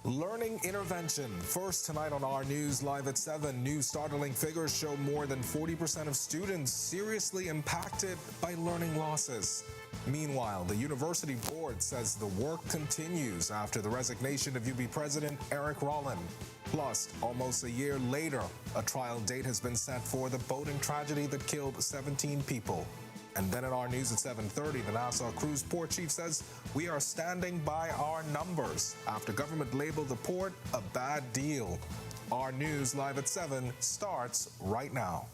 Learning intervention. First tonight on Our News Live at 7. New startling figures show more than 40% of students seriously impacted by learning losses. Meanwhile, the university board says the work continues after the resignation of UB President Eric Rollin. Plus, almost a year later, a trial date has been set for the boating tragedy that killed 17 people. And then at Our News at 7:30, the Nassau Cruise Port Chief says we are standing by our numbers after government labeled the port a bad deal. Our News Live at 7 starts right now.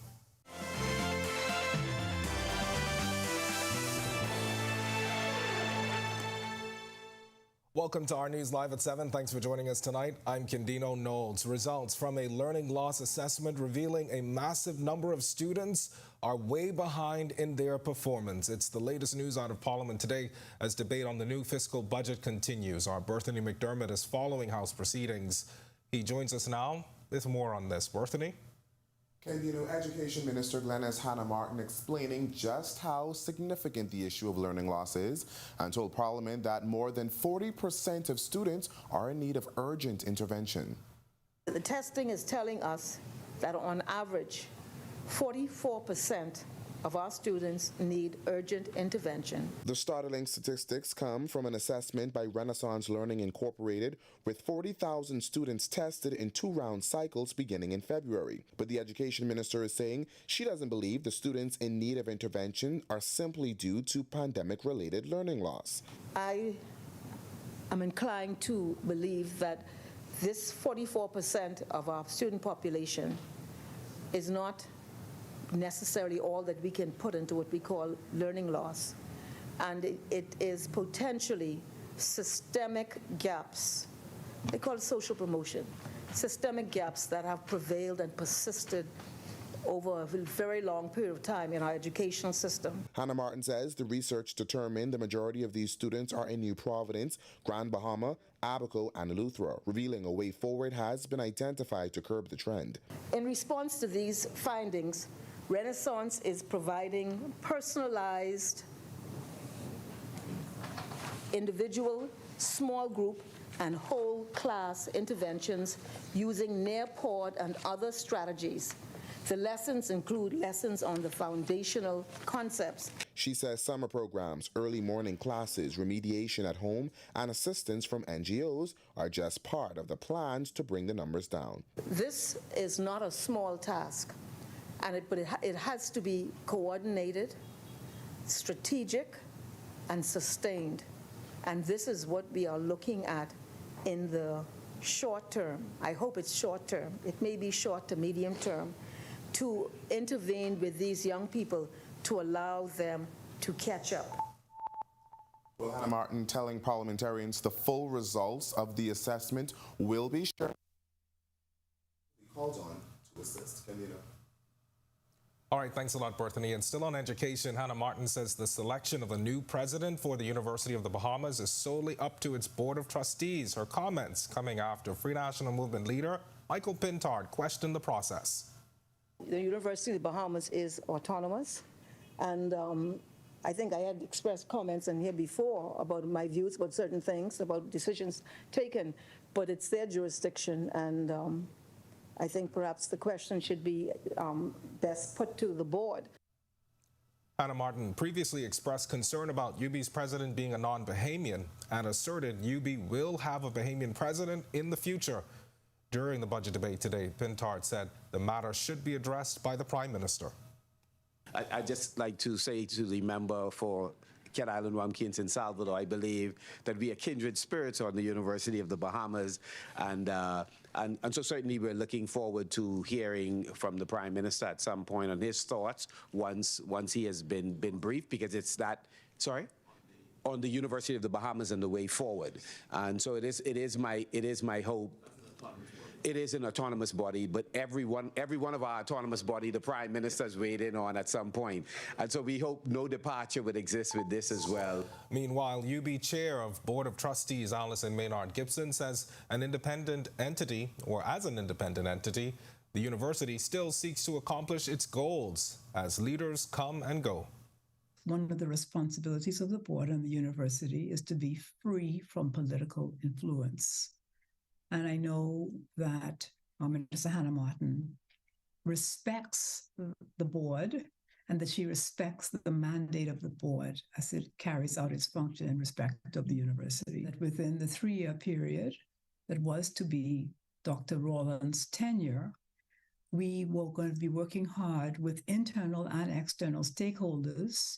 Welcome to Our News Live at 7. Thanks for joining us tonight. I'm Kendino Knowles. Results from a learning loss assessment revealing a massive number of students are way behind in their performance. It's the latest news out of Parliament today as debate on the new fiscal budget continues. Our Berthany McDermott is following House proceedings. He joins us now with more on this. Berthany? Kendino, Education Minister Glenys Hannah Martin explaining just how significant the issue of learning loss is and told Parliament that more than 40% of students are in need of urgent intervention. The testing is telling us that on average, 44% of our students need urgent intervention. The startling statistics come from an assessment by Renaissance Learning Incorporated with 40,000 students tested in 2-round cycles beginning in February. But the education minister is saying she doesn't believe the students in need of intervention are simply due to pandemic-related learning loss. I am inclined to believe that this 44% of our student population is not necessarily all that we can put into what we call learning loss. And it is potentially systemic gaps. They call it social promotion. Systemic gaps that have prevailed and persisted over a very long period of time in our educational system. Hannah Martin says the research determined the majority of these students are in New Providence, Grand Bahama, Abaco, and Eleuthera, revealing a way forward has been identified to curb the trend. In response to these findings, Renaissance is providing personalized, individual, small group, and whole class interventions using near-port and other strategies. The lessons include lessons on the foundational concepts. She says summer programs, early morning classes, remediation at home, and assistance from NGOs are just part of the plans to bring the numbers down. This is not a small task, but it has to be coordinated, strategic, and sustained. And this is what we are looking at in the short term. I hope it's short term. It may be short to medium term, to intervene with these young people to allow them to catch up. Well, Hannah Martin telling parliamentarians the full results of the assessment will be shared. Be called on to assist. Kendino. All right, thanks a lot, Berthany. And still on education, Hannah Martin says the selection of a new president for the University of the Bahamas is solely up to its board of trustees. Her comments coming after Free National Movement leader Michael Pintard questioned the process. The University of the Bahamas is autonomous, and I think I had expressed comments in here before about my views about certain things, about decisions taken, but it's their jurisdiction, and I think perhaps the question should be best put to the board. Hannah Martin previously expressed concern about UB's president being a non-Bahamian and asserted UB will have a Bahamian president in the future. During the budget debate today, Pintard said the matter should be addressed by the Prime Minister. I'd just like to say to the member for Cat Island, Wamkins, and Salvador, I believe that we are kindred spirits on the University of the Bahamas, and so certainly we're looking forward to hearing from the Prime Minister at some point on his thoughts once he has been briefed, because it's that, sorry? On the University of the Bahamas and the way forward. And so it is my hope. It is an autonomous body, but every one of our autonomous body, the Prime Minister's weighed in on at some point. And so we hope no departure would exist with this as well. Meanwhile, UB Chair of Board of Trustees Allison Maynard Gibson says as an independent entity, the university still seeks to accomplish its goals as leaders come and go. One of the responsibilities of the board and the university is to be free from political influence. And I know that Minister Hannah Martin respects the board and that she respects the mandate of the board as it carries out its function in respect of the university. That within the 3-year period that was to be Dr. Rawlins' tenure, we were going to be working hard with internal and external stakeholders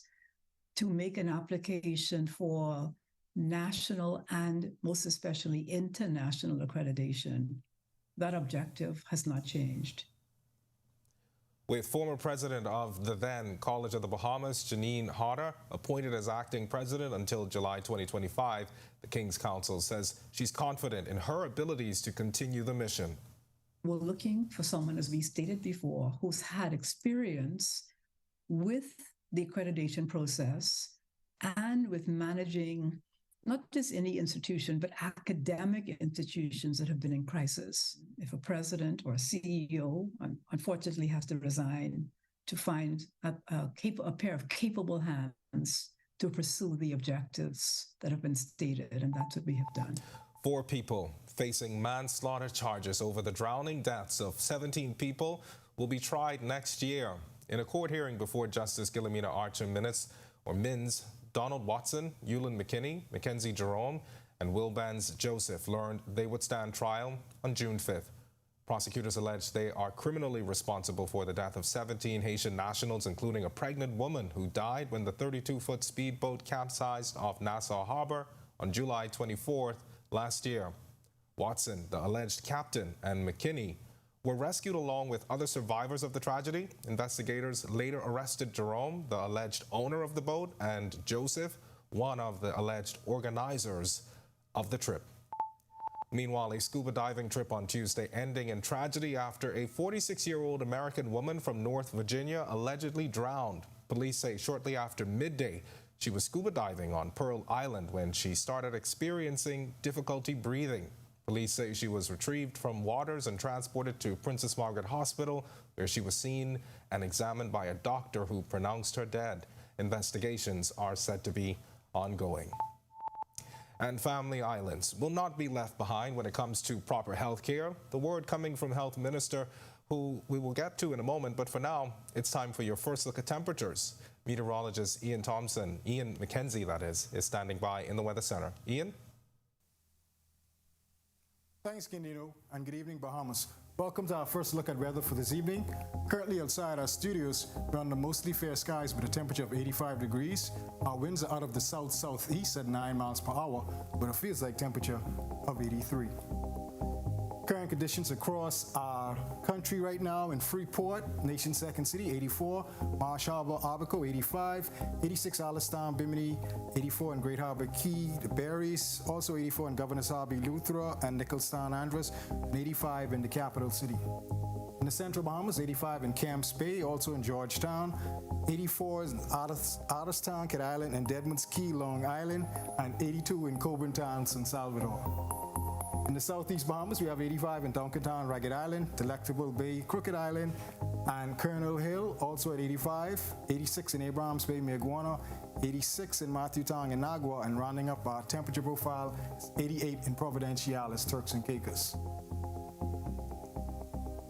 to make an application for national and most especially international accreditation. That objective has not changed. With former president of the then College of the Bahamas, Janine Harder, appointed as acting president until July 2025, the King's Council says she's confident in her abilities to continue the mission. We're looking for someone, as we stated before, who's had experience with the accreditation process and with managing not just any institution, but academic institutions that have been in crisis. If a president or a CEO, unfortunately, has to resign to find a pair of capable hands to pursue the objectives that have been stated, and that's what we have done. 4 people facing manslaughter charges over the drowning deaths of 17 people will be tried next year. In a court hearing before Justice Gilomena Archer Mins, Donald Watson, Eulin McKinney, Mackenzie Jerome, and Wilbans Joseph learned they would stand trial on June 5th. Prosecutors allege they are criminally responsible for the death of 17 Haitian nationals, including a pregnant woman who died when the 32-foot speedboat capsized off Nassau Harbor on July 24th last year. Watson, the alleged captain, and McKinney were rescued along with other survivors of the tragedy. Investigators later arrested Jerome, the alleged owner of the boat, and Joseph, one of the alleged organizers of the trip. Meanwhile, a scuba diving trip on Tuesday ending in tragedy after a 46-year-old American woman from North Virginia allegedly drowned. Police say shortly after midday, she was scuba diving on Pearl Island when she started experiencing difficulty breathing. Police say she was retrieved from waters and transported to Princess Margaret Hospital, where she was seen and examined by a doctor who pronounced her dead. Investigations are said to be ongoing. And family islands will not be left behind when it comes to proper health care. The word coming from Health Minister, who we will get to in a moment, but for now, it's time for your first look at temperatures. Meteorologist Ian McKenzie, that is standing by in the Weather Center. Ian? Thanks, Gindino, and good evening, Bahamas. Welcome to our first look at weather for this evening. Currently outside our studios, we're under mostly fair skies with a temperature of 85 degrees. Our winds are out of the south-southeast at 9 miles per hour, with a feels-like temperature of 83. Current conditions across our country right now: in Freeport, nation's second city, 84, Marsh Harbor, Abaco, 85, 86 Alistown, Bimini, 84 in Great Harbor Key, the Berries, also 84 in Governor's Harbor, Eleuthera, and Nicholstown, Andros, and 85 in the capital city. In the Central Bahamas, 85 in Camps Bay, also in Georgetown, 84 in Otterstown, Kid Island, and Deadman's Key, Long Island, and 82 in Coburn Town, San Salvador. In the Southeast Bahamas, we have 85 in Duncantown, Ragged Island, Delectable Bay, Crooked Island, and Colonel Hill, also at 85, 86 in Abrahams Bay, Maguana, 86 in Matthewtown and Nagua, and rounding up our temperature profile, 88 in Providenciales, Turks and Caicos.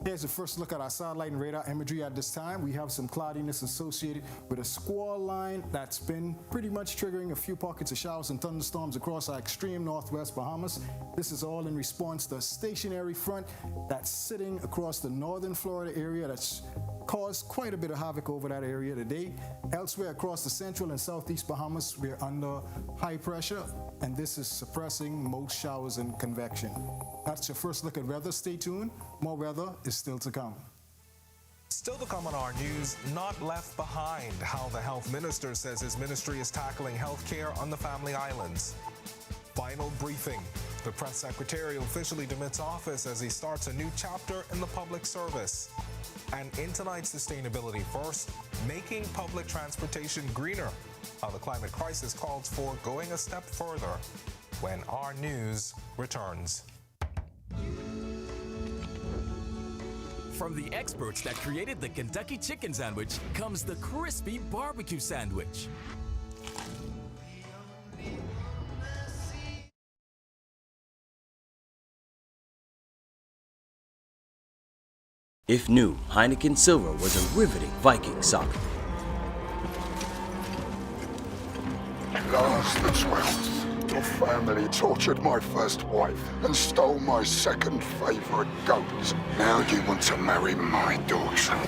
Here's a first look at our satellite and radar imagery at this time. We have some cloudiness associated with a squall line that's been pretty much triggering a few pockets of showers and thunderstorms across our extreme northwest Bahamas. This is all in response to a stationary front that's sitting across the northern Florida area that's caused quite a bit of havoc over that area today. Elsewhere across the central and southeast Bahamas, we're under high pressure, and this is suppressing most showers and convection. That's your first look at weather. Stay tuned. More weather is still to come. Still to come on our news, not left behind, how the health minister says his ministry is tackling health care on the family islands. Final briefing. The press secretary officially demits office as he starts a new chapter in the public service. And in tonight's Sustainability First, making public transportation greener, how the climate crisis calls for going a step further, when our news returns. From the experts that created the Kentucky Chicken Sandwich comes the crispy barbecue sandwich. If new, Heineken Silver was a riveting Viking saga. Last the 12th, your family tortured my first wife and stole my second favorite goat. Now you want to marry my daughter.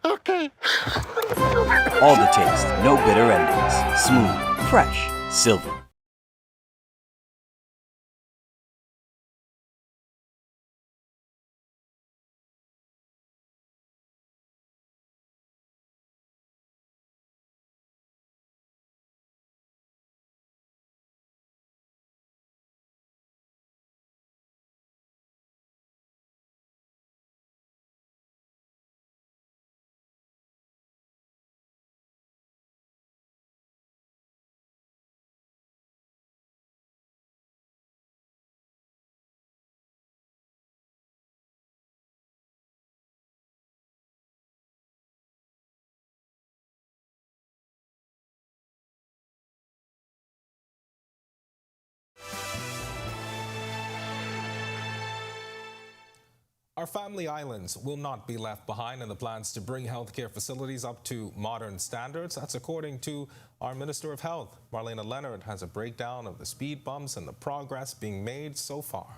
Okay. All the taste, no bitter endings. Smooth, fresh, silver. Our family islands will not be left behind in the plans to bring healthcare facilities up to modern standards. That's according to our Minister of Health. Marlena Leonard has a breakdown of the speed bumps and the progress being made so far.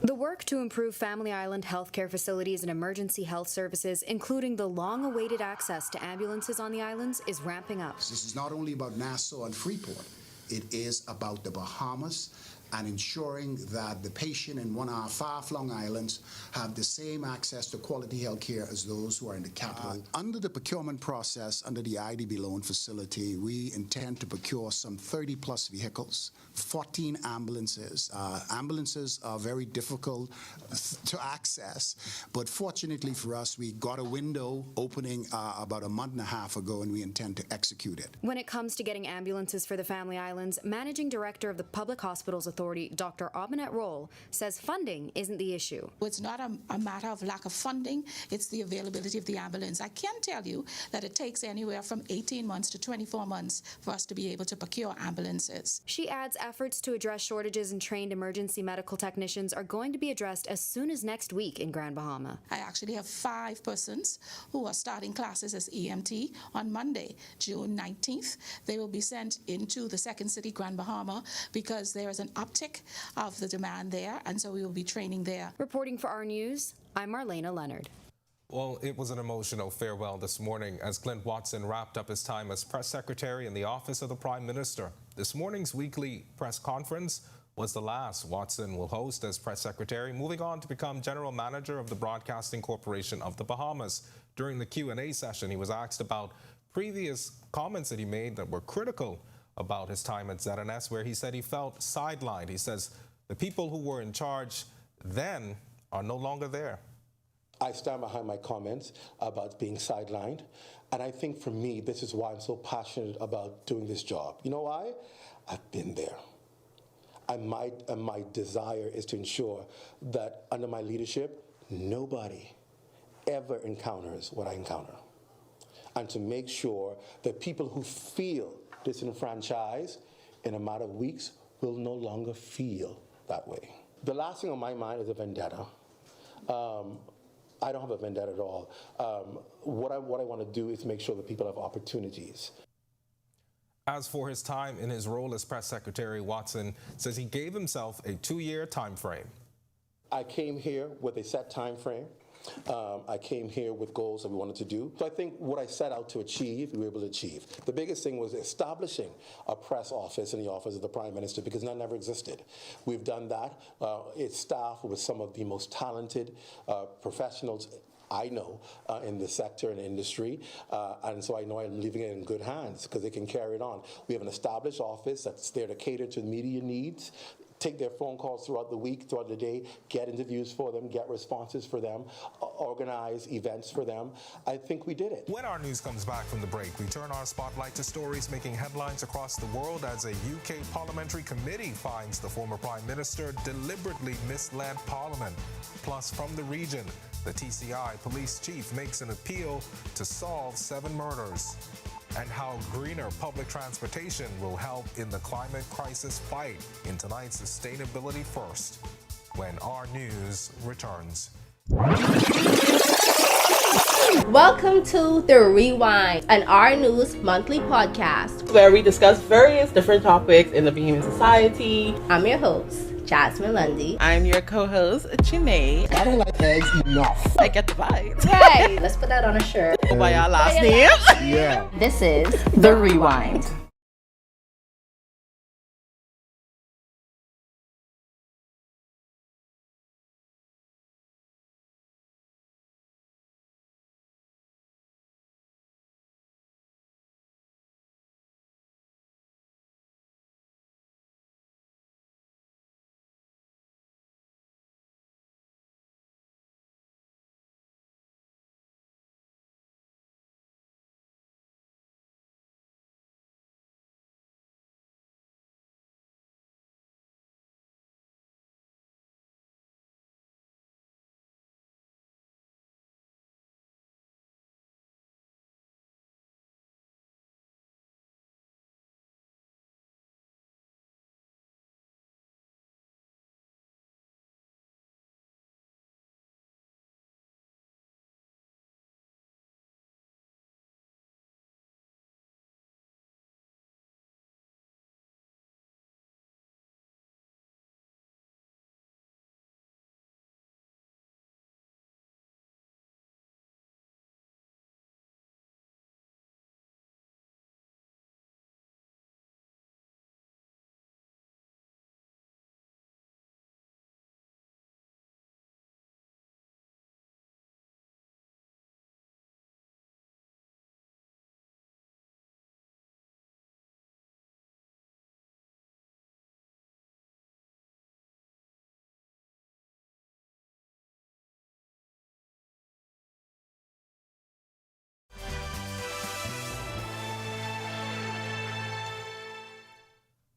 The work to improve Family Island healthcare facilities and emergency health services, including the long-awaited access to ambulances on the islands, is ramping up. This is not only about Nassau and Freeport. It is about the Bahamas and ensuring that the patient in one of our far-flung islands have the same access to quality health care as those who are in the capital. Under the procurement process, under the IDB loan facility, we intend to procure some 30-plus vehicles, 14 ambulances. Ambulances are very difficult to access, but fortunately for us, we got a window opening about a month and a half ago, and we intend to execute it. When it comes to getting ambulances for the Family Islands, Managing Director of the Public Hospitals Authority, Dr. Abinette Roll, says funding isn't the issue. It's not a matter of lack of funding, it's the availability of the ambulance. I can tell you that it takes anywhere from 18 months to 24 months for us to be able to procure ambulances. She adds efforts to address shortages in trained emergency medical technicians are going to be addressed as soon as next week in Grand Bahama. I actually have 5 persons who are starting classes as EMT on Monday, June 19th. They will be sent into the second city, Grand Bahama, because there is an uptick of the demand there, and so we will be training there. Reporting for Our News, I'm Marlena Leonard. Well, it was an emotional farewell this morning as Clint Watson wrapped up his time as press secretary in the office of the Prime Minister. This morning's weekly press conference was the last Watson will host as press secretary, moving on to become general manager of the Broadcasting Corporation of the Bahamas. During the Q&A session, he was asked about previous comments that he made that were critical about his time at ZNS, where he said he felt sidelined. He says the people who were in charge then are no longer there. I stand behind my comments about being sidelined. And I think for me, this is why I'm so passionate about doing this job. You know why? I've been there. And my desire is to ensure that under my leadership, nobody ever encounters what I encounter. And to make sure that people who feel disenfranchised in a matter of weeks will no longer feel that way. The last thing on my mind is a vendetta. I don't have a vendetta at all. What I want to do is make sure that people have opportunities. As for his time in his role as press secretary, Watson says he gave himself a 2-year time frame. I came here with a set time frame. I came here with goals that we wanted to do. So I think what I set out to achieve, we were able to achieve. The biggest thing was establishing a press office in the office of the Prime Minister, because none ever existed. We've done that. It's staffed with some of the most talented professionals I know in the sector and industry, and so I know I'm leaving it in good hands because they can carry it on. We have an established office that's there to cater to media needs, take their phone calls throughout the week, throughout the day, get interviews for them, get responses for them, organize events for them. I think we did it. When Our News comes back from the break, we turn our spotlight to stories making headlines across the world as a UK parliamentary committee finds the former Prime Minister deliberately misled Parliament. Plus, from the region, the TCI police chief makes an appeal to solve 7 murders. and how greener public transportation will help in the climate crisis fight in tonight's Sustainability First, when Our News returns. Welcome to The Rewind, an Our News monthly podcast where we discuss various different topics in the Bahamian society. I'm your host, Jasmine Lundy. I'm your co-host, Janae. I don't like eggs enough. I get the vibe. Right, let's put that on a shirt. By our last name. Yeah. This is The Rewind.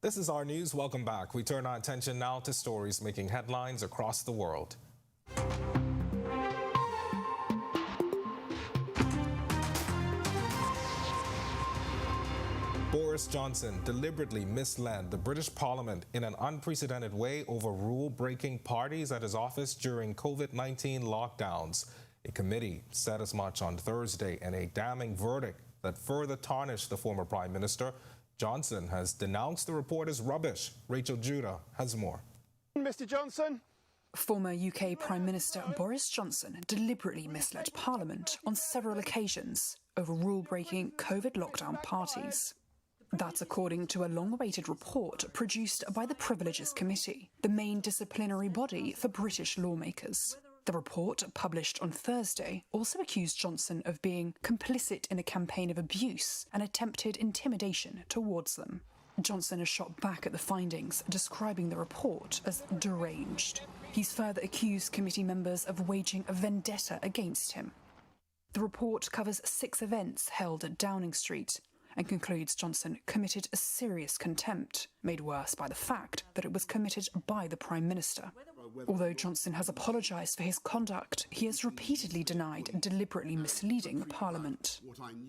This is Our News. Welcome back. We turn our attention now to stories making headlines across the world. Boris Johnson deliberately misled the British Parliament in an unprecedented way over rule-breaking parties at his office during COVID-19 lockdowns. A committee said as much on Thursday in a damning verdict that further tarnished the former Prime Minister. Johnson has denounced the report as rubbish. Rachel Judah has more. Mr. Johnson. Former UK Prime Minister Boris Johnson deliberately misled Parliament on several occasions over rule-breaking COVID lockdown parties. That's according to a long-awaited report produced by the Privileges Committee, the main disciplinary body for British lawmakers. The report, published on Thursday, also accused Johnson of being complicit in a campaign of abuse and attempted intimidation towards them. Johnson has shot back at the findings, describing the report as deranged. He's further accused committee members of waging a vendetta against him. The report covers 6 events held at Downing Street and concludes Johnson committed a serious contempt, made worse by the fact that it was committed by the Prime Minister. Although Johnson has apologised for his conduct, he has repeatedly denied deliberately misleading Parliament.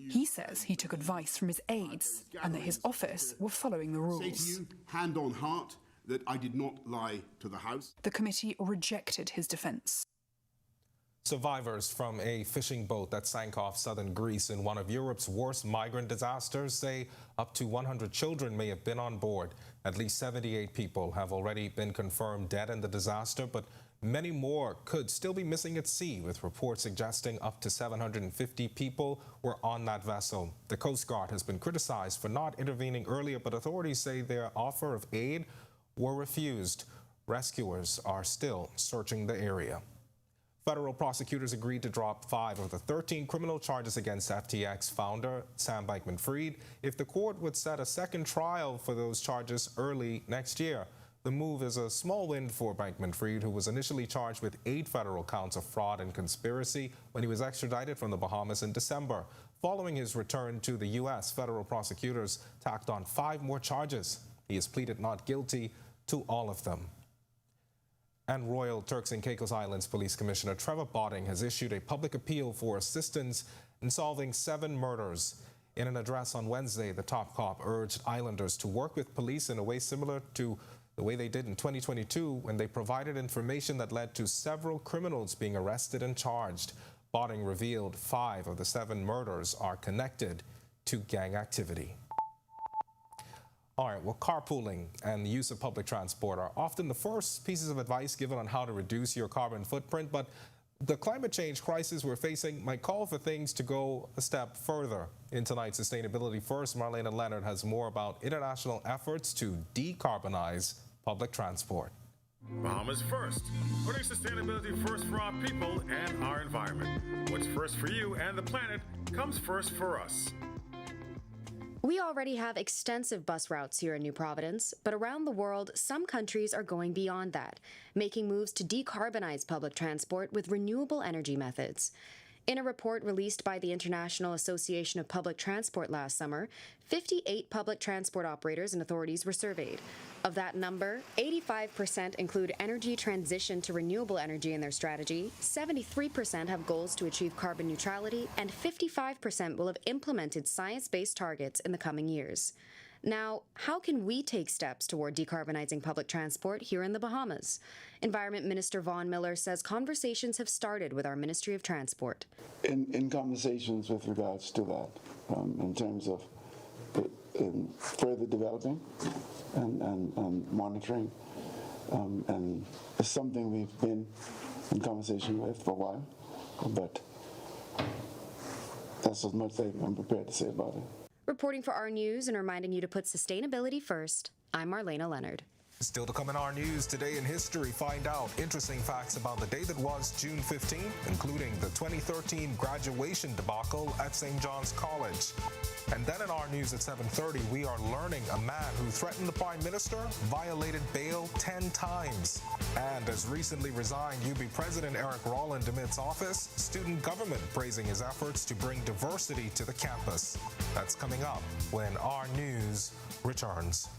He says he took advice from his aides and that his office were following the rules. Say to you, hand on heart, that I did not lie to the House. The committee rejected his defence. Survivors from a fishing boat that sank off southern Greece in one of Europe's worst migrant disasters say up to 100 children may have been on board. At least 78 people have already been confirmed dead in the disaster, but many more could still be missing at sea, with reports suggesting up to 750 people were on that vessel. The Coast Guard has been criticized for not intervening earlier, but authorities say their offer of aid were refused. Rescuers are still searching the area. Federal prosecutors agreed to drop 5 of the 13 criminal charges against FTX founder Sam Bankman-Fried if the court would set a second trial for those charges early next year. The move is a small win for Bankman-Fried, who was initially charged with 8 federal counts of fraud and conspiracy when he was extradited from the Bahamas in December. Following his return to the U.S., federal prosecutors tacked on 5 more charges. He has pleaded not guilty to all of them. And Royal Turks and Caicos Islands Police Commissioner Trevor Botting has issued a public appeal for assistance in solving 7 murders. In an address on Wednesday, the top cop urged islanders to work with police in a way similar to the way they did in 2022 when they provided information that led to several criminals being arrested and charged. Botting revealed 5 of the 7 murders are connected to gang activity. All right, well, carpooling and the use of public transport are often the first pieces of advice given on how to reduce your carbon footprint, but the climate change crisis we're facing might call for things to go a step further. In tonight's Sustainability First, Marlena Leonard has more about international efforts to decarbonize public transport. Bahamas First, putting sustainability first for our people and our environment. What's first for you and the planet comes first for us. We already have extensive bus routes here in New Providence, but around the world, some countries are going beyond that, making moves to decarbonize public transport with renewable energy methods. In a report released by the International Association of Public Transport last summer, 58 public transport operators and authorities were surveyed. Of that number, 85% include energy transition to renewable energy in their strategy, 73% have goals to achieve carbon neutrality, and 55% will have implemented science-based targets in the coming years. Now, how can we take steps toward decarbonizing public transport here in the Bahamas? Environment Minister Vaughn Miller says conversations have started with our Ministry of Transport. In conversations with regards to that, in terms of further developing and monitoring, and it's something we've been in conversation with for a while, but that's as much as I'm prepared to say about it. Reporting for Our News and reminding you to put sustainability first, I'm Marlena Leonard. Still to come in Our News, today in history, find out interesting facts about the day that was June 15th, including the 2013 graduation debacle at St. John's College. And then in Our News at 7:30, we are learning a man who threatened the Prime Minister violated bail 10 times. And as recently resigned UB President Eric Rolland amidst office, student government praising his efforts to bring diversity to the campus. That's coming up when Our News returns.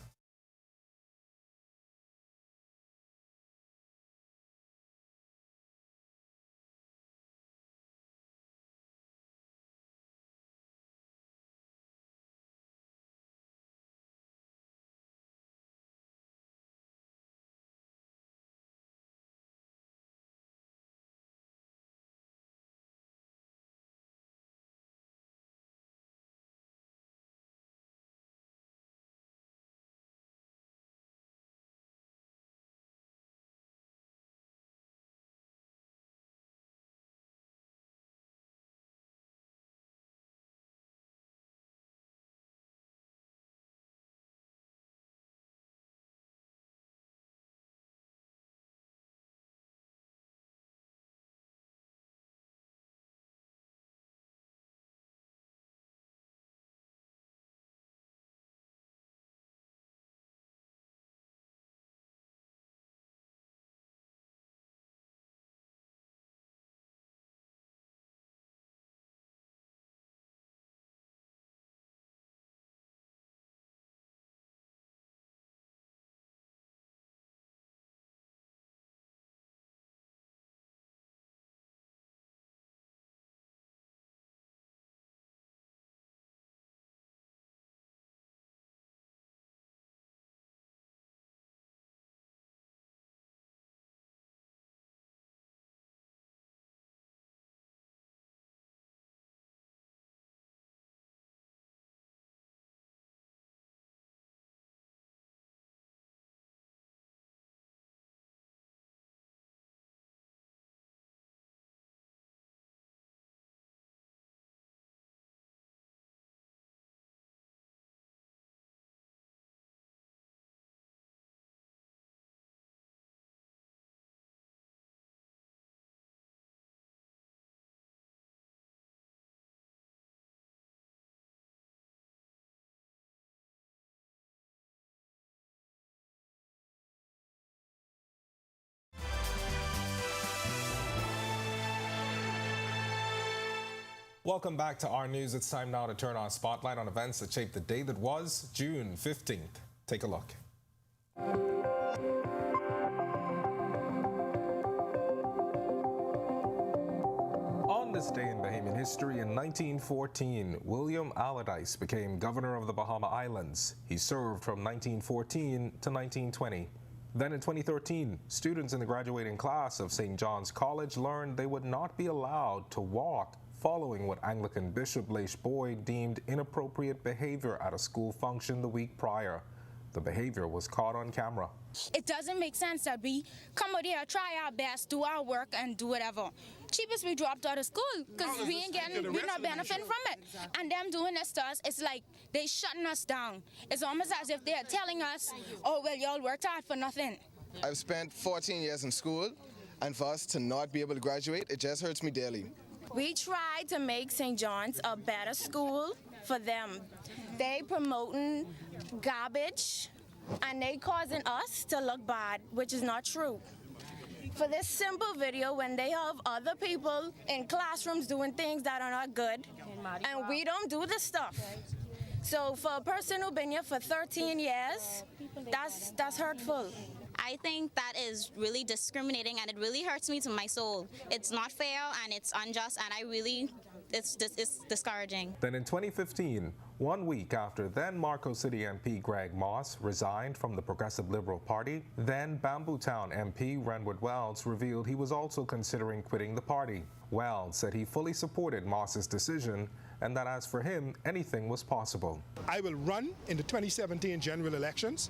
Welcome back to Our News. It's time now to turn our spotlight on events that shaped the day that was June 15th. Take a look. On this day in Bahamian history, in 1914, William Allardyce became governor of the Bahama Islands. He served from 1914 to 1920. Then in 2013, students in the graduating class of St. John's College learned they would not be allowed to walk following what Anglican Bishop Leish Boyd deemed inappropriate behavior at a school function the week prior. The behavior was caught on camera. It doesn't make sense that we come out here, try our best, do our work, and do whatever. Cheapest we dropped out of school because we're not benefiting from it. And them doing this to us, it's like they shutting us down. It's almost as if they're telling us, oh, well, y'all worked hard for nothing. I've spent 14 years in school, and for us to not be able to graduate, it just hurts me daily. We tried to make St. John's a better school for them. They promoting garbage, and they causing us to look bad, which is not true. For this simple video, when they have other people in classrooms doing things that are not good, and we don't do this stuff. So for a person who's been here for 13 years, that's hurtful. I think that is really discriminating, and it really hurts me to my soul. It's not fair and it's unjust, and it's discouraging. Then in 2015, 1 week after then Marco City MP Greg Moss resigned from the Progressive Liberal Party, then Bamboo Town MP Renwood Wells revealed he was also considering quitting the party. Wells said he fully supported Moss's decision and that as for him, anything was possible. I will run in the 2017 general elections,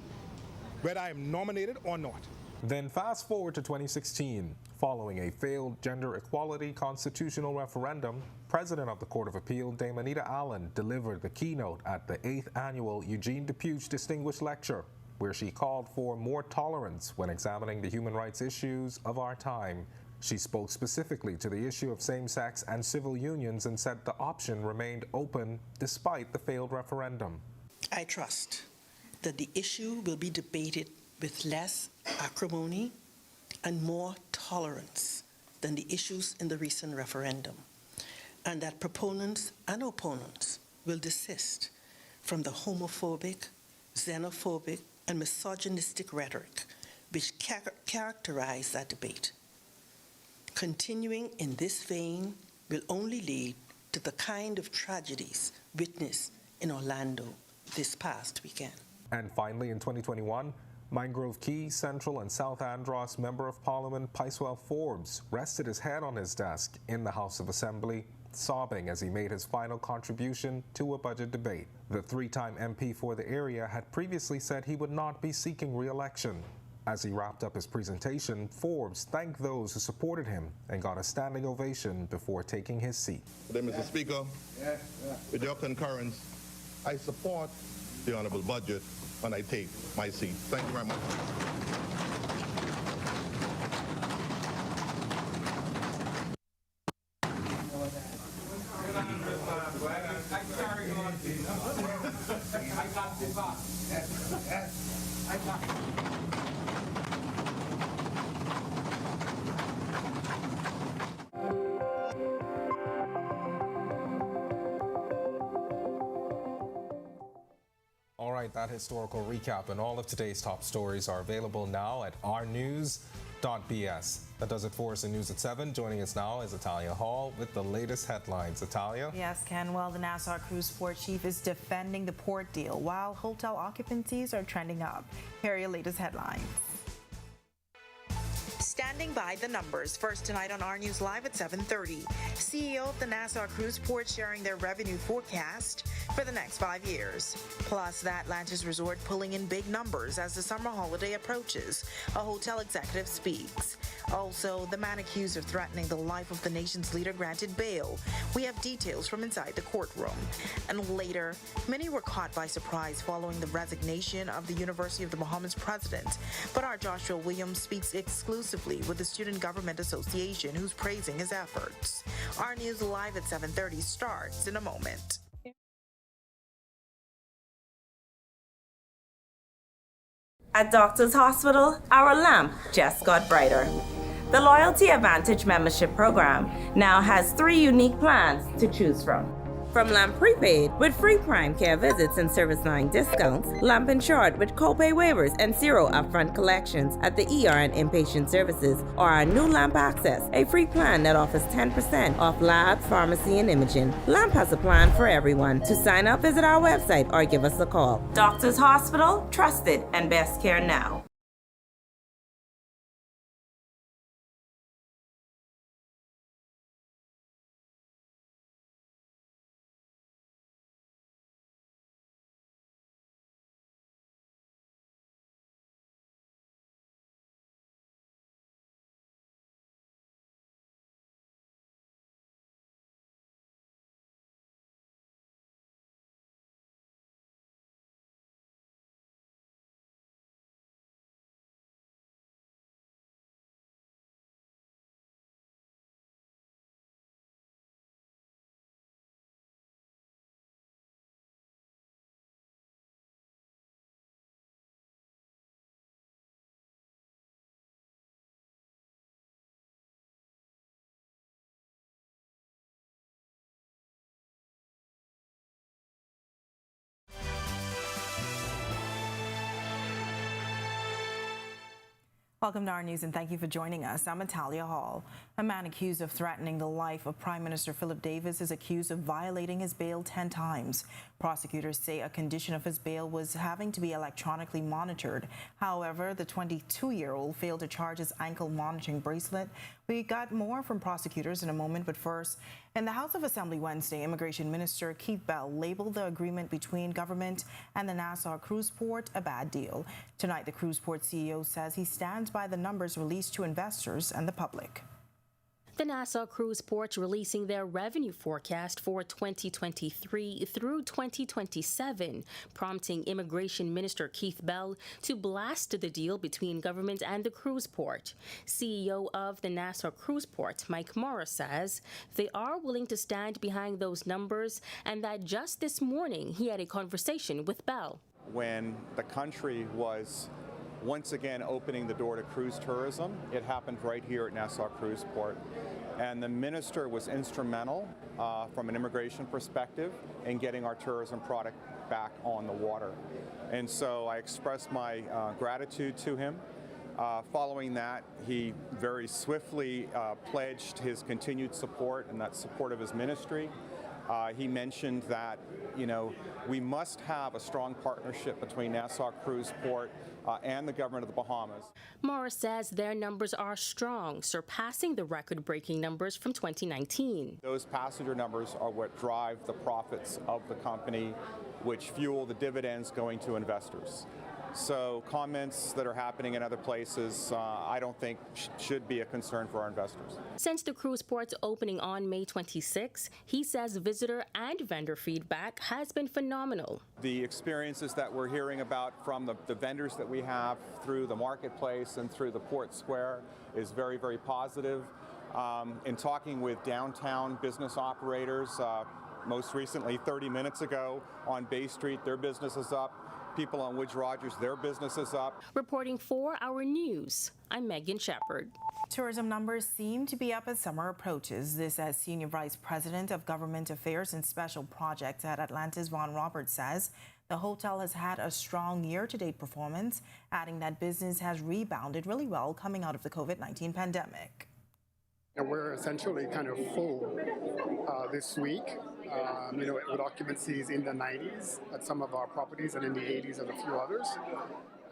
whether I am nominated or not. Then fast forward to 2016. Following a failed gender equality constitutional referendum, President of the Court of Appeal, Dame Anita Allen, delivered the keynote at the 8th Annual Eugene Depuche Distinguished Lecture, where she called for more tolerance when examining the human rights issues of our time. She spoke specifically to the issue of same-sex and civil unions and said the option remained open despite the failed referendum. I trust that the issue will be debated with less acrimony and more tolerance than the issues in the recent referendum, and that proponents and opponents will desist from the homophobic, xenophobic, and misogynistic rhetoric which characterize that debate. Continuing in this vein will only lead to the kind of tragedies witnessed in Orlando this past weekend. And finally, in 2021, Mangrove Key, Central and South Andros Member of Parliament Picewell Forbes rested his head on his desk in the House of Assembly, sobbing as he made his final contribution to a budget debate. The three-time MP for the area had previously said he would not be seeking re-election. As he wrapped up his presentation, Forbes thanked those who supported him and got a standing ovation before taking his seat. Mr. Speaker, with your concurrence, I support the honourable budget and I take my seat. Thank you very much. All right, that historical recap and all of today's top stories are available now at ournews.bs. That does it for us in News at 7. Joining us now is Italia Hall with the latest headlines. Italia? Yes, Ken. Well, the Nassau Cruise Port Chief is defending the port deal while hotel occupancies are trending up. Here are your latest headlines. Standing by the numbers first tonight on Our News Live at 7:30. CEO of the Nassau Cruise Port sharing their revenue forecast for the next 5 years. Plus, the Atlantis Resort pulling in big numbers as the summer holiday approaches. A hotel executive speaks. Also, the man accused of threatening the life of the nation's leader granted bail. We have details from inside the courtroom. And later, many were caught by surprise following the resignation of the University of the Bahamas president. But our Joshua Williams speaks exclusively with the Student Government Association, who's praising his efforts. Our News Live at 7:30 starts in a moment. At Doctors Hospital, our lamp just got brighter. The Loyalty Advantage membership program now has 3 unique plans to choose from. From Lamp Prepaid with free prime care visits and service line discounts, Lamp Insured with copay waivers and zero upfront collections at the ER and inpatient services, or our new Lamp Access, a free plan that offers 10% off labs, pharmacy, and imaging. Lamp has a plan for everyone. To sign up, visit our website or give us a call. Doctors Hospital, trusted and best care now. Welcome to our news and thank you for joining us. I'm Natalia Hall. A man accused of threatening the life of Prime Minister Philip Davis is accused of violating his bail 10 times. Prosecutors say a condition of his bail was having to be electronically monitored. However, the 22-year-old failed to charge his ankle monitoring bracelet. We got more from prosecutors in a moment, but first, in the House of Assembly Wednesday, Immigration Minister Keith Bell labeled the agreement between government and the Nassau cruise port a bad deal. Tonight, the cruise port CEO says he stands by the numbers released to investors and the public. The Nassau Cruise Port releasing their revenue forecast for 2023 through 2027, prompting Immigration Minister Keith Bell to blast the deal between government and the cruise port. CEO of the Nassau Cruise Port, Mike Morris, says they are willing to stand behind those numbers and that just this morning he had a conversation with Bell. When the country was once again opening the door to cruise tourism, it happened right here at Nassau Cruise Port. And the minister was instrumental from an immigration perspective in getting our tourism product back on the water. And so I expressed my gratitude to him. Following that, he very swiftly pledged his continued support and that support of his ministry. He mentioned that, we must have a strong partnership between Nassau Cruise Port and the government of the Bahamas. Morris says their numbers are strong, surpassing the record-breaking numbers from 2019. Those passenger numbers are what drive the profits of the company, which fuel the dividends going to investors. So comments that are happening in other places, I don't think should be a concern for our investors. Since the cruise port's opening on May 26, he says visitor and vendor feedback has been phenomenal. The experiences that we're hearing about from the vendors that we have through the marketplace and through the port square is very, very positive. In talking with downtown business operators, most recently 30 minutes ago on Bay Street, their business is up. People on Woods Rogers, their business is up. Reporting for Our News, I'm Megan Shepard. Tourism numbers seem to be up as summer approaches. This as Senior Vice President of Government Affairs and Special Projects at Atlantis, Ron Roberts, says the hotel has had a strong year-to-date performance, adding that business has rebounded really well coming out of the COVID-19 pandemic. We're essentially kind of full this week, with occupancies in the 90s at some of our properties and in the 80s at a few others.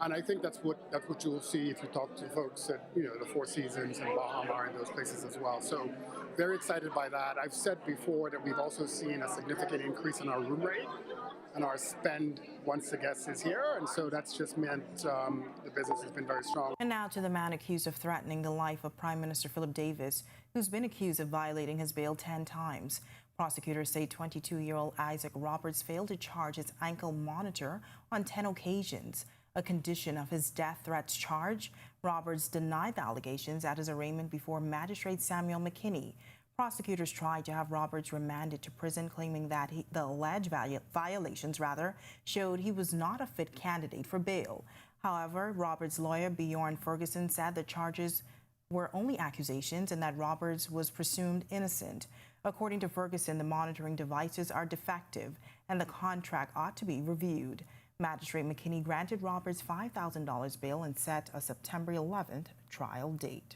And I think that's what you'll see if you talk to folks at the Four Seasons and Bahama and those places as well. So very excited by that. I've said before that we've also seen a significant increase in our room rate and our spend once the guest is here, and so that's just meant the business has been very strong. And now to the man accused of threatening the life of Prime Minister Philip Davis, who's been accused of violating his bail 10 times. Prosecutors say 22-year-old Isaac Roberts failed to charge his ankle monitor on 10 occasions, a condition of his death threats charge. Roberts denied the allegations at his arraignment before Magistrate Samuel McKinney. Prosecutors tried to have Roberts remanded to prison, claiming that the alleged violations showed he was not a fit candidate for bail. However, Roberts' lawyer Bjorn Ferguson said the charges were only accusations and that Roberts was presumed innocent. According to Ferguson, the monitoring devices are defective and the contract ought to be reviewed. Magistrate McKinney granted Roberts $5,000 bail and set a September 11th trial date.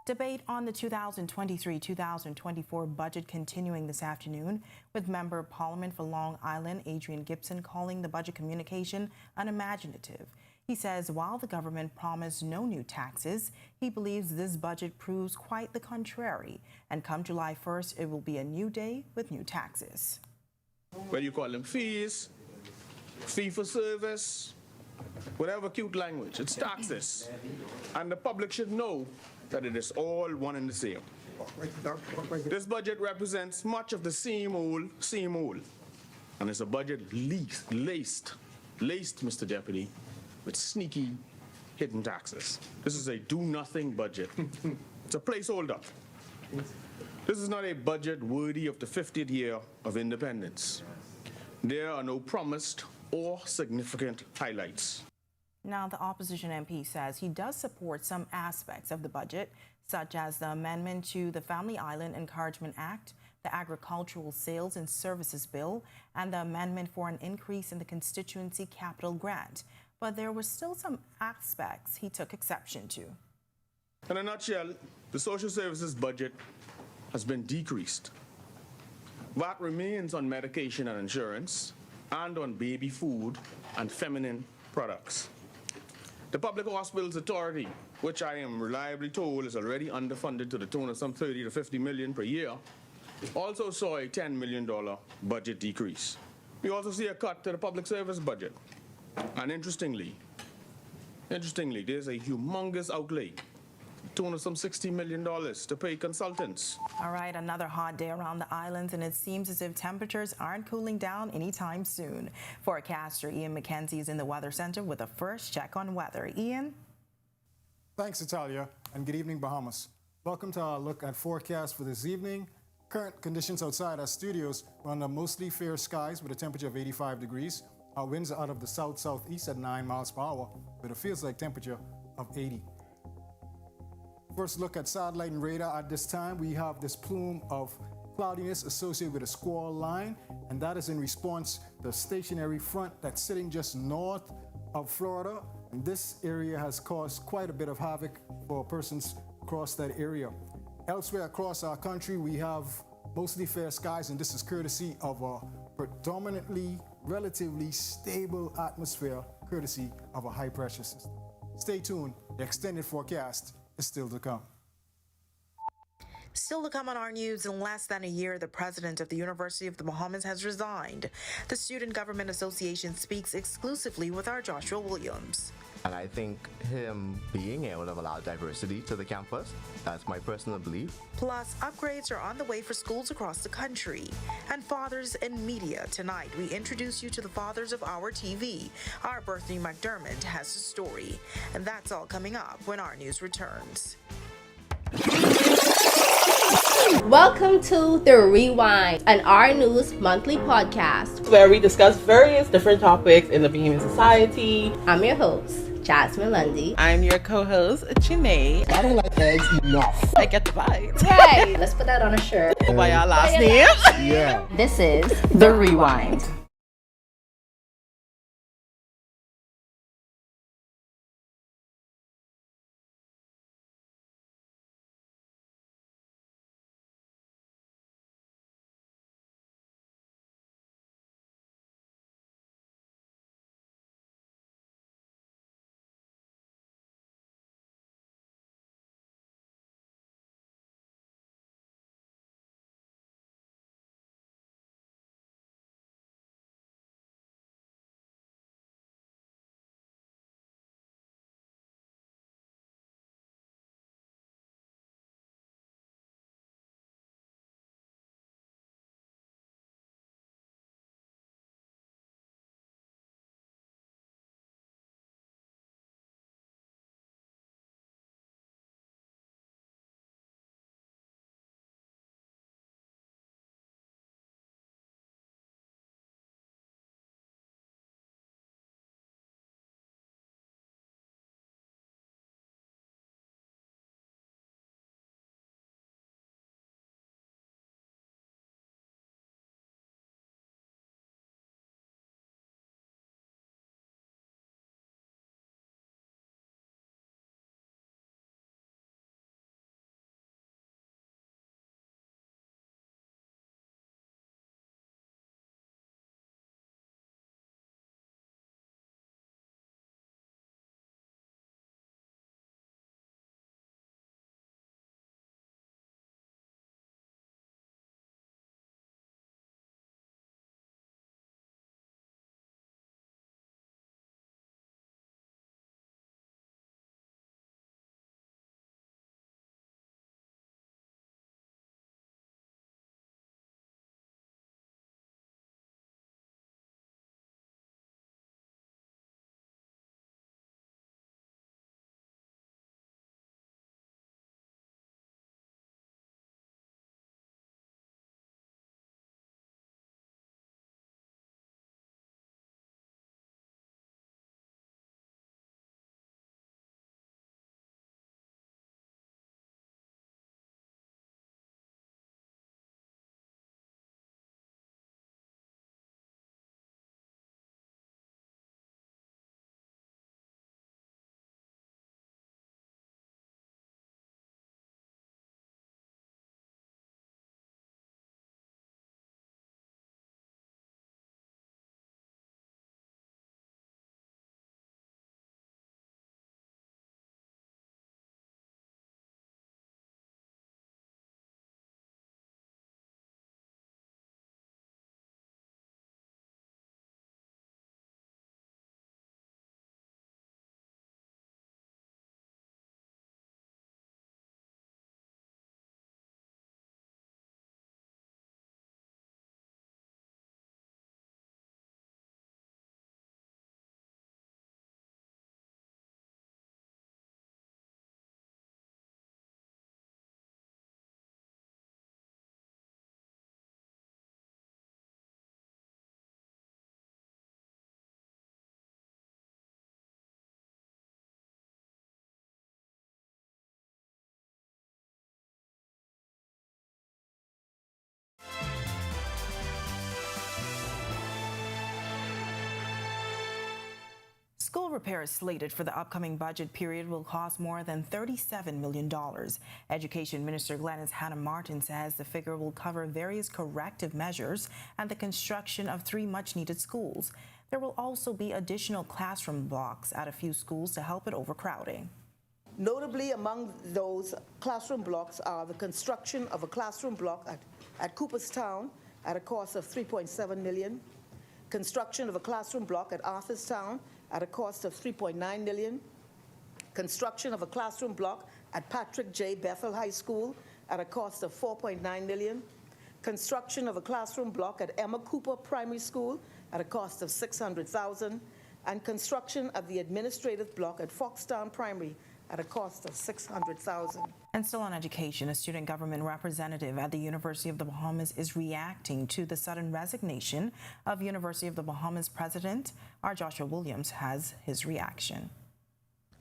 Debate on the 2023-2024 budget continuing this afternoon, with Member of Parliament for Long Island, Adrian Gibson, calling the budget communication unimaginative. He says while the government promised no new taxes, he believes this budget proves quite the contrary. And come July 1st, it will be a new day with new taxes. Whether you call them fees, fee for service, whatever cute language, it's taxes. And the public should know that it is all one and the same. This budget represents much of the same old. And it's a budget laced, Mr. Deputy, with sneaky hidden taxes. This is a do-nothing budget. It's a placeholder. This is not a budget worthy of the 50th year of independence. There are no promised or significant highlights. Now, the opposition MP says he does support some aspects of the budget, such as the amendment to the Family Island Encouragement Act, the Agricultural Sales and Services Bill, and the amendment for an increase in the constituency capital grant. But there were still some aspects he took exception to. In a nutshell, the social services budget has been decreased. VAT remains on medication and insurance, and on baby food and feminine products. The Public Hospitals Authority, which I am reliably told is already underfunded to the tune of some 30 to 50 million per year, also saw a $10 million budget decrease. We also see a cut to the public service budget. And interestingly, there's a humongous outlay, tune of some $60 million to pay consultants. All right, another hot day around the islands, and it seems as if temperatures aren't cooling down anytime soon. Forecaster Ian McKenzie is in the Weather Center with a first check on weather. Ian? Thanks, Italia, and good evening, Bahamas. Welcome to our look at forecast for this evening. Current conditions outside our studios are under mostly fair skies with a temperature of 85 degrees. Our winds are out of the south-southeast at 9 miles per hour with a feels-like temperature of 80. First look at satellite and radar. At this time, we have this plume of cloudiness associated with a squall line, and that is in response to a stationary front that's sitting just north of Florida. And this area has caused quite a bit of havoc for persons across that area. Elsewhere across our country, we have mostly fair skies, and this is courtesy of a predominantly relatively stable atmosphere, courtesy of a high-pressure system. Stay tuned. The extended forecast is still to come. Still to come on our news, in less than a year, the president of the University of the Bahamas has resigned. The Student Government Association speaks exclusively with our Joshua Williams. And I think him being here would have allowed diversity to the campus. That's my personal belief. Plus, upgrades are on the way for schools across the country. And Fathers in Media. Tonight, we introduce you to the fathers of our TV. Our Berthany McDermott has a story. And that's all coming up when our news returns. Welcome to The Rewind, an Our News monthly podcast, where we discuss various different topics in the Bahamian society. I'm your host, Jasmine Lundy. I'm your co-host, Janae. I don't like eggs enough. I get the vibe. Right, let's put that on a shirt. Go by our last name. Yeah. This is The Rewind. School repairs slated for the upcoming budget period will cost more than $37 million. Education Minister Glenys Hannah Martin says the figure will cover various corrective measures and the construction of 3 much-needed schools. There will also be additional classroom blocks at a few schools to help with overcrowding. Notably among those classroom blocks are the construction of a classroom block at Cooperstown at a cost of $3.7 million, construction of a classroom block at Arthurstown at a cost of $3.9 million, construction of a classroom block at Patrick J. Bethel High School at a cost of $4.9 million, construction of a classroom block at Emma Cooper Primary School at a cost of $600,000, and construction of the administrative block at Foxtown Primary at a cost of $600,000. And still on education, a student government representative at the University of the Bahamas is reacting to the sudden resignation of University of the Bahamas president. Our Joshua Williams has his reaction.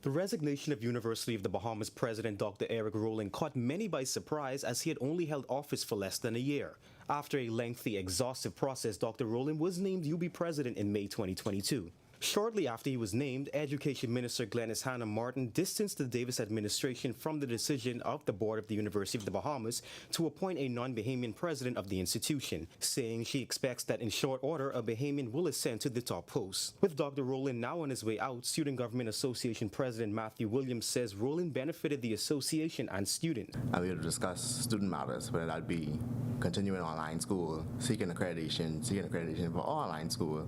The resignation of University of the Bahamas President Dr. Eric Rowling caught many by surprise, as he had only held office for less than a year. After a lengthy, exhaustive process, Dr. Rowling was named UB President in May 2022. Shortly after he was named, Education Minister Glenys Hannah Martin distanced the Davis administration from the decision of the board of the University of the Bahamas to appoint a non-Bahamian president of the institution, saying she expects that in short order a Bahamian will ascend to the top post. With Dr. Rowland now on his way out, Student Government Association President Matthew Williams says Rowland benefited the association and students. And we will discuss student matters, whether that be continuing online school, seeking accreditation for online school,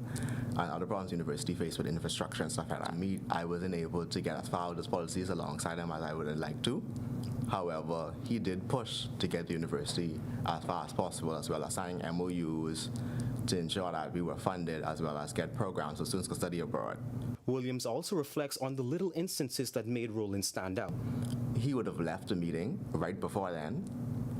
and other problems the university faced with infrastructure and stuff like that. I wasn't able to get as far with those policies alongside him as I would have liked to. However, he did push to get the university as far as possible, as well as signing MOUs to ensure that we were funded, as well as get programs so students could study abroad. Williams also reflects on the little instances that made Rowland stand out. He would have left the meeting right before then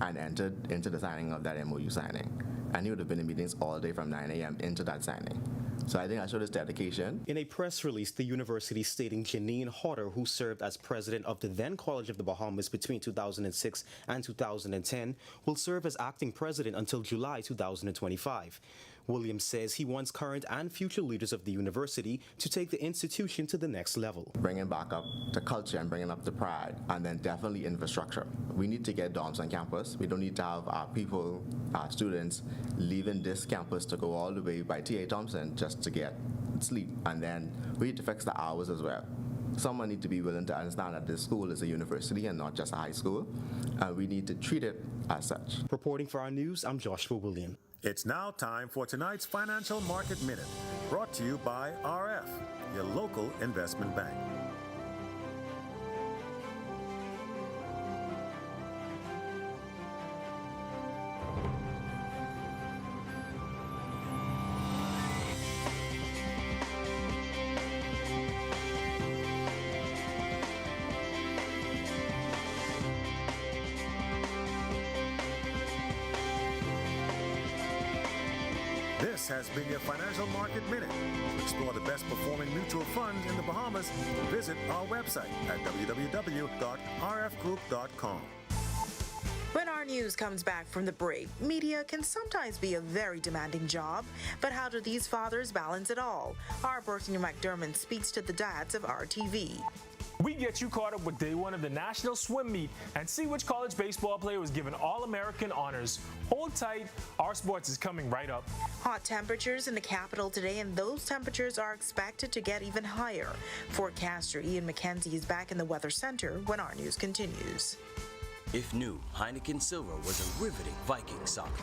and entered into the signing of that MOU signing. And he would have been in meetings all day from 9 a.m. into that signing. So I think I showed his dedication. In a press release, the university stating Janine Hodder, who served as president of the then College of the Bahamas between 2006 and 2010, will serve as acting president until July 2025. Williams says he wants current and future leaders of the university to take the institution to the next level. Bringing back up the culture and bringing up the pride, and then definitely infrastructure. We need to get dorms on campus. We don't need to have our people, our students, leaving this campus to go all the way by T.A. Thompson just to get sleep. And then we need to fix the hours as well. Someone needs to be willing to understand that this school is a university and not just a high school, and we need to treat it as such. Reporting for Our News, I'm Joshua Williams. It's now time for tonight's Financial Market Minute, brought to you by RF, your local investment bank. This has been your Financial Market Minute. To explore the best performing mutual funds in the Bahamas, visit our website at www.rfgroup.com. When our news comes back from the break, media can sometimes be a very demanding job, but how do these fathers balance it all? Our Bertha McDermott speaks to the dads of RTV. We get you caught up with day one of the National Swim Meet and see which college baseball player was given All-American honors. Hold tight, our sports is coming right up. Hot temperatures in the capital today, and those temperatures are expected to get even higher. Forecaster Ian McKenzie is back in the Weather Center when our news continues. If new, Heineken Silver was a riveting Viking soccer.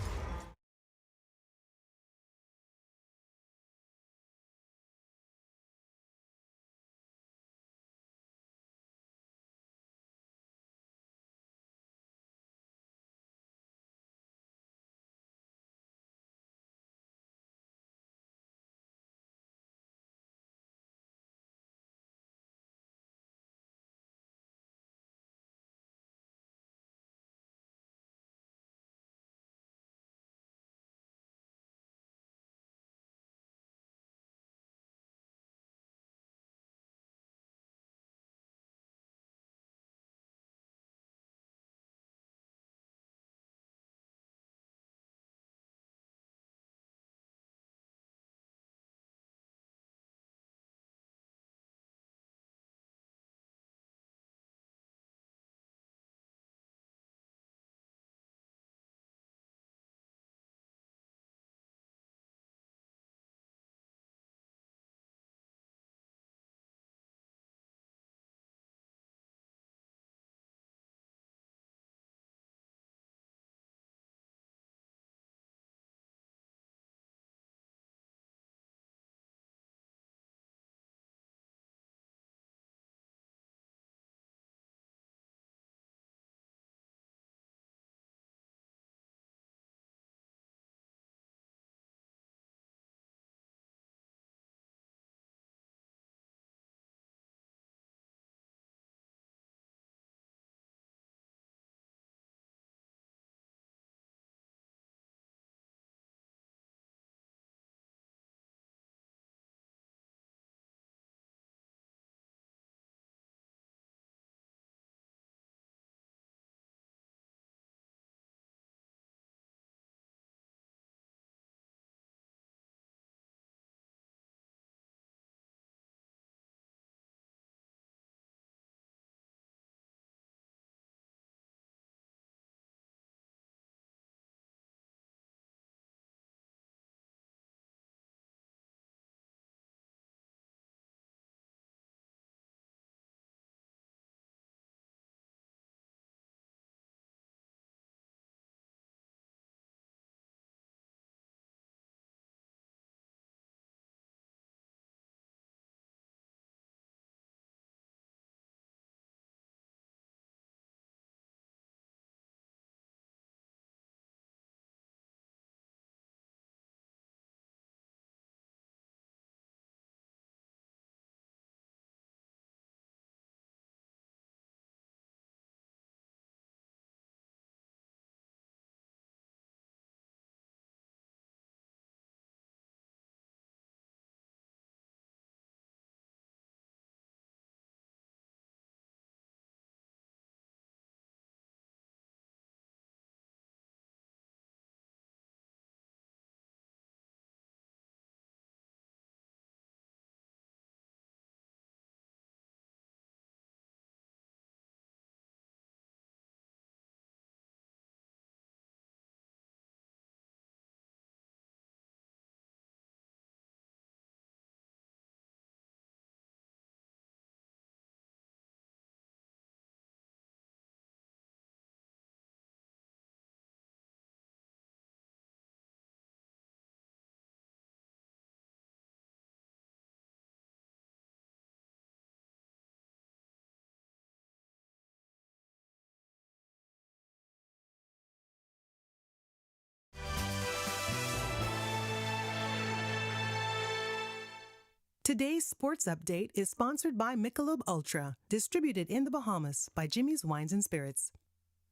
Today's sports update is sponsored by Michelob Ultra, distributed in the Bahamas by Jimmy's Wines and Spirits.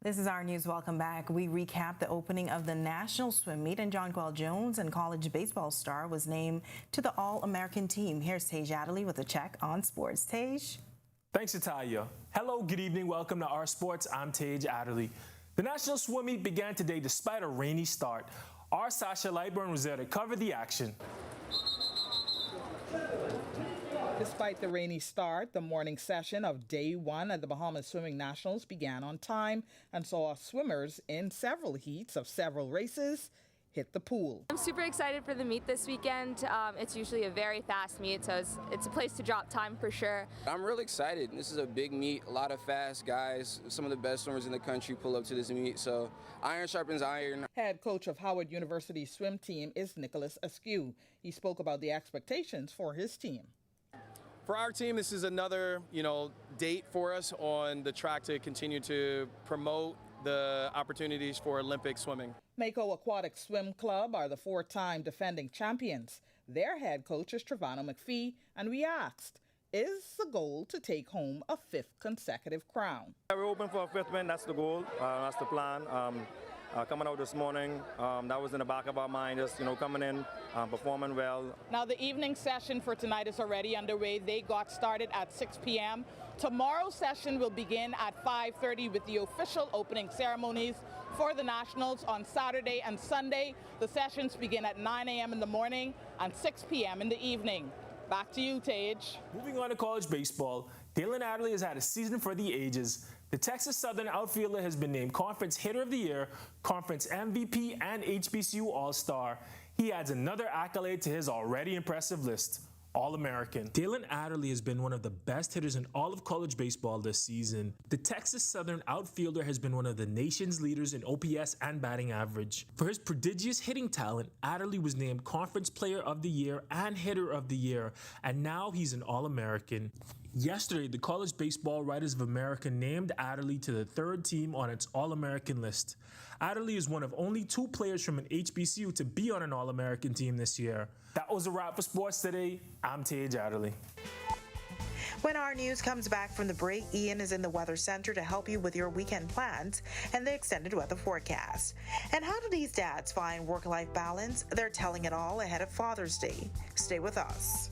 This is our news. Welcome back. We recap the opening of the National Swim Meet, and Jonquel Jones, and college baseball star, was named to the All-American team. Here's Tej Adderley with a check on sports. Tej? Thanks, Italia. Hello, good evening. Welcome to Our Sports. I'm Tej Adderley. The National Swim Meet began today despite a rainy start. Our Sasha Lightburn was there to cover the action. Despite the rainy start, the morning session of Day 1 at the Bahamas Swimming Nationals began on time and saw swimmers in several heats of several races hit the pool. I'm super excited for the meet this weekend. It's usually a very fast meet, so it's a place to drop time for sure. I'm really excited. This is a big meet, a lot of fast guys. Some of the best swimmers in the country pull up to this meet, so iron sharpens iron. Head coach of Howard University's swim team is Nicholas Askew. He spoke about the expectations for his team. For our team, this is another, date for us on the track to continue to promote the opportunities for Olympic swimming. Mako Aquatic Swim Club are the 4-time defending champions. Their head coach is Trevano McPhee, and we asked, is the goal to take home a 5th consecutive crown? We're open for a 5th win. That's the goal. That's the plan. Coming out this morning, that was in the back of our mind, just, coming in, performing well. Now, the evening session for tonight is already underway. They got started at 6 p.m. Tomorrow's session will begin at 5:30 with the official opening ceremonies for the Nationals on Saturday and Sunday. The sessions begin at 9 a.m. in the morning and 6 p.m. in the evening. Back to you, Tej. Moving on to college baseball, Dalen Adderley has had a season for the ages. The Texas Southern outfielder has been named Conference Hitter of the Year, Conference MVP, and HBCU All-Star. He adds another accolade to his already impressive list. All-American. Dalen Adderley has been one of the best hitters in all of college baseball this season. The Texas Southern outfielder has been one of the nation's leaders in OPS and batting average. For his prodigious hitting talent, Adderley was named Conference Player of the Year and Hitter of the Year, and now he's an All-American. Yesterday, the College Baseball Writers of America named Adderley to the 3rd team on its All-American list. Adderley is one of only 2 players from an HBCU to be on an All-American team this year. That was a wrap for sports today. I'm Tej Adderley. When our news comes back from the break, Ian is in the Weather Center to help you with your weekend plans and the extended weather forecast. And how do these dads find work-life balance? They're telling it all ahead of Father's Day. Stay with us.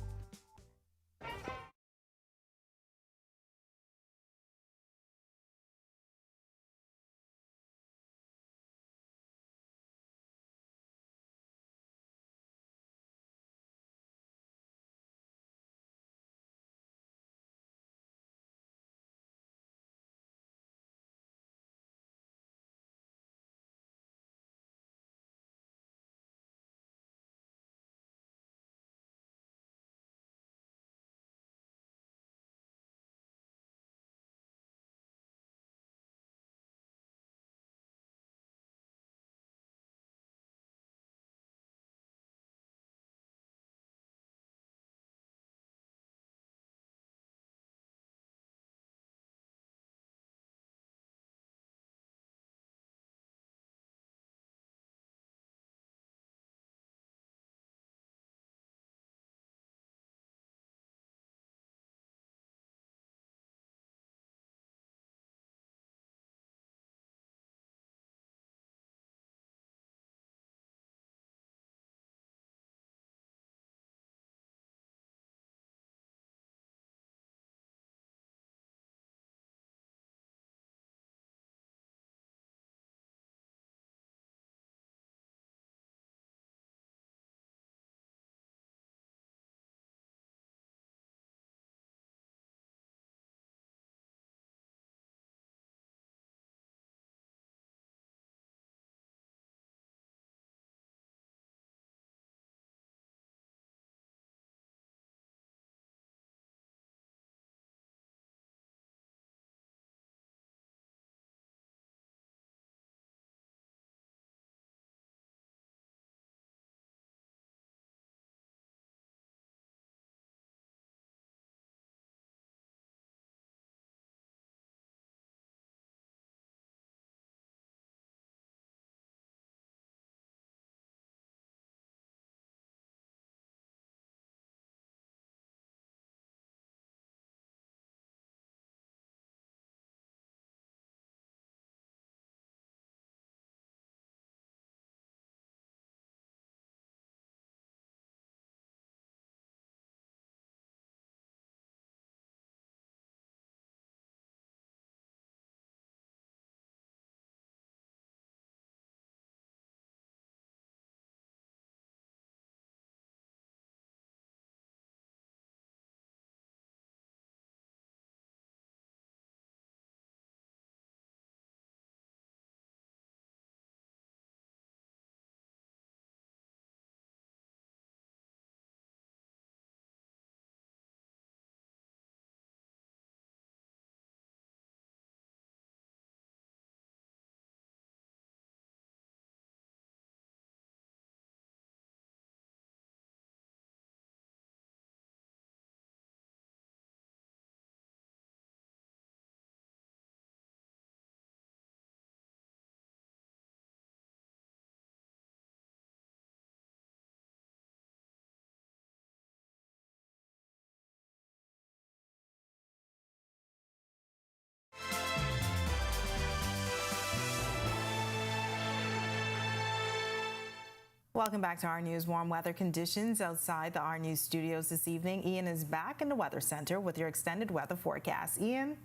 Welcome back to Our News. Warm weather conditions outside the Our News studios this evening. Ian is back in the Weather Center with your extended weather forecast. Ian?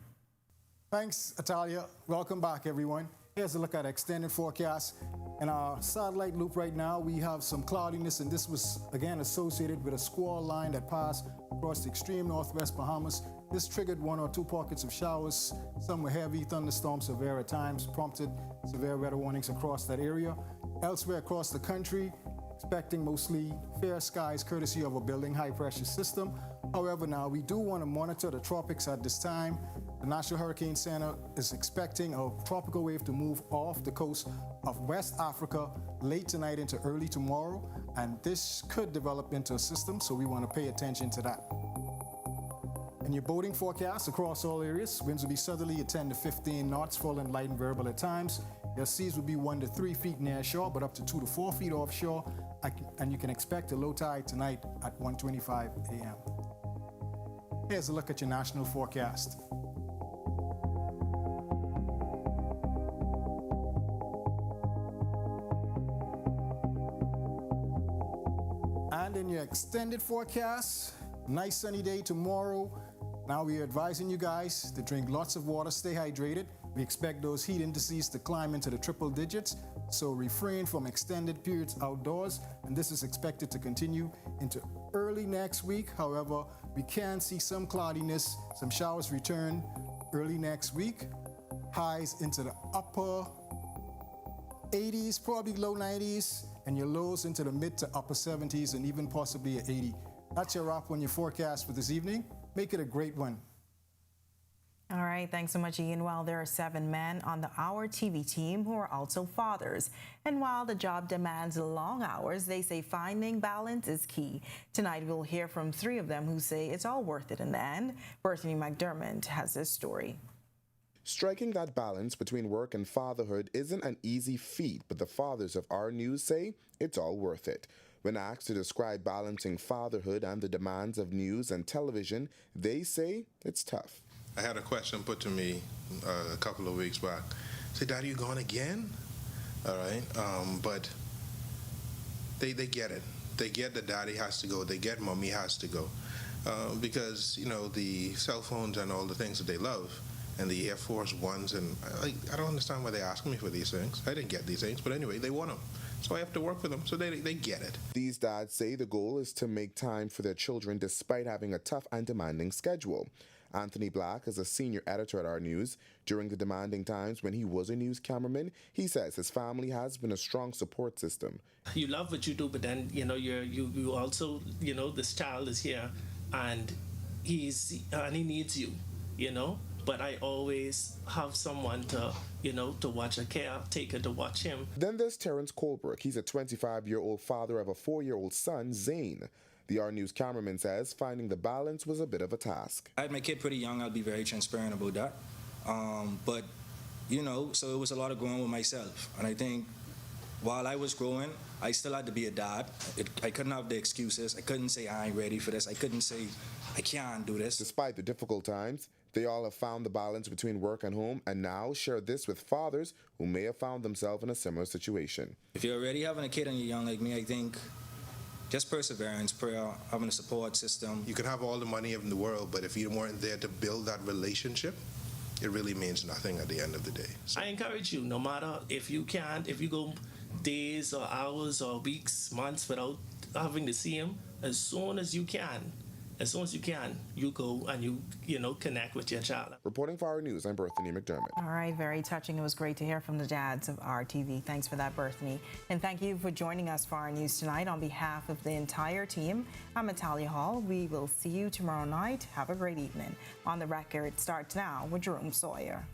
Thanks, Atalia. Welcome back, everyone. Here's a look at extended forecast. In our satellite loop right now, we have some cloudiness, and this was, again, associated with a squall line that passed across the extreme northwest Bahamas. This triggered one or two pockets of showers. Some were heavy, thunderstorms severe at times, prompted severe weather warnings across that area. Elsewhere across the country, expecting mostly fair skies courtesy of a building high-pressure system. However, now we do want to monitor the tropics at this time. The National Hurricane Center is expecting a tropical wave to move off the coast of West Africa late tonight into early tomorrow, and this could develop into a system, so we want to pay attention to that. In your boating forecast across all areas, winds will be southerly at 10 to 15 knots, falling light and variable at times. Your seas will be 1 to 3 feet near shore, but up to 2 to 4 feet offshore, and you can expect a low tide tonight at 1:25 a.m. Here's a look at your national forecast. And in your extended forecast, nice sunny day tomorrow. Now we are advising you guys to drink lots of water, stay hydrated. We expect those heat indices to climb into the triple digits, so refrain from extended periods outdoors, and this is expected to continue into early next week. However, we can see some cloudiness, some showers return early next week. Highs into the upper 80s, probably low 90s, and your lows into the mid to upper 70s and even possibly at 80. That's your wrap on your forecast for this evening. Make it a great one. All right, thanks so much, Ian. Well, there are 7 men on the Our TV team who are also fathers. And while the job demands long hours, they say finding balance is key. Tonight, we'll hear from 3 of them who say it's all worth it in the end. Bethany McDermott has this story. Striking that balance between work and fatherhood isn't an easy feat, but the fathers of Our News say it's all worth it. When asked to describe balancing fatherhood and the demands of news and television, they say it's tough. I had a question put to me a couple of weeks back. I said, Daddy, you gone again? All right. But they get it. They get that Daddy has to go. They get Mommy has to go. Because, you know, the cell phones and all the things that they love, and the Air Force Ones, and I don't understand why they ask me for these things. I didn't get these things, but anyway, they want them. So I have to work with them, so they get it. These dads say the goal is to make time for their children despite having a tough and demanding schedule. Anthony Black is a senior editor at Our News. During the demanding times when he was a news cameraman, he says his family has been a strong support system. You love what you do, but then, you know, you also, you know, this child is here, and he needs you, you know. But I always have someone to, you know, to watch a caretaker to watch him. Then there's Terrence Colbrook. He's a 25-year-old father of a 4-year-old son, Zane. The Our News cameraman says finding the balance was a bit of a task. I had my kid pretty young. I'll be very transparent about that. But, you know, so it was a lot of growing with myself. And I think while I was growing, I still had to be a dad. I couldn't have the excuses. I couldn't say I ain't ready for this. I couldn't say I can't do this. Despite the difficult times, they all have found the balance between work and home and now share this with fathers who may have found themselves in a similar situation. If you're already having a kid and you're young like me, I think just perseverance, prayer, having a support system. You can have all the money in the world, but if you weren't there to build that relationship, it really means nothing at the end of the day. So I encourage you, no matter if you go days or hours or weeks, months without having to see him, as soon as you can, you go and you know, connect with your child. Reporting for Our News, I'm Bethany McDermott. All right, very touching. It was great to hear from the dads of Our TV. Thanks for that, Bethany. And thank you for joining us for Our News tonight. On behalf of the entire team, I'm Natalia Hall. We will see you tomorrow night. Have a great evening. On the Record starts now with Jerome Sawyer.